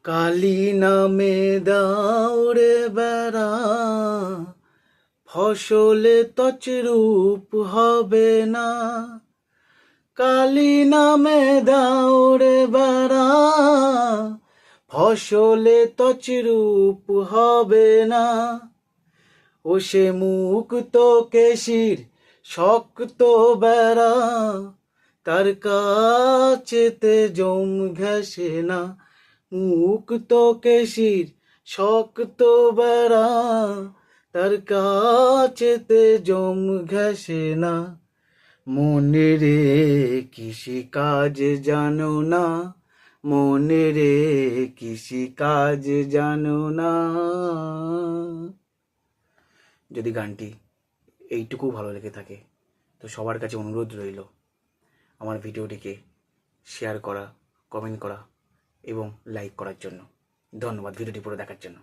কালি নামে দাউড়ে বেড়া, ফসলে তছরূপ হবে না। কালি নামে দাউড়ে বেড়া, ফসলে তছরূপ হবে না। ও সে মুক্ত কেশির শক্ত বেড়া, তার কাছেতে জম ঘেঁষে না। মুক্ত কেশির শক্ত বেড়া, তার কাছেতে জম ঘেঁষে না। মনে রে কৃষি কাজ জানো না, মনে রে কৃষি কাজ জানো না। যদি গানটি এইটুকু ভালো লেগে থাকে তো সবার কাছে অনুরোধ রইল আমার ভিডিওটিকে শেয়ার করা, কমেন্ট করা এবং লাইক করার জন্য। ধন্যবাদ ভিডিওটি পুরো দেখার জন্য।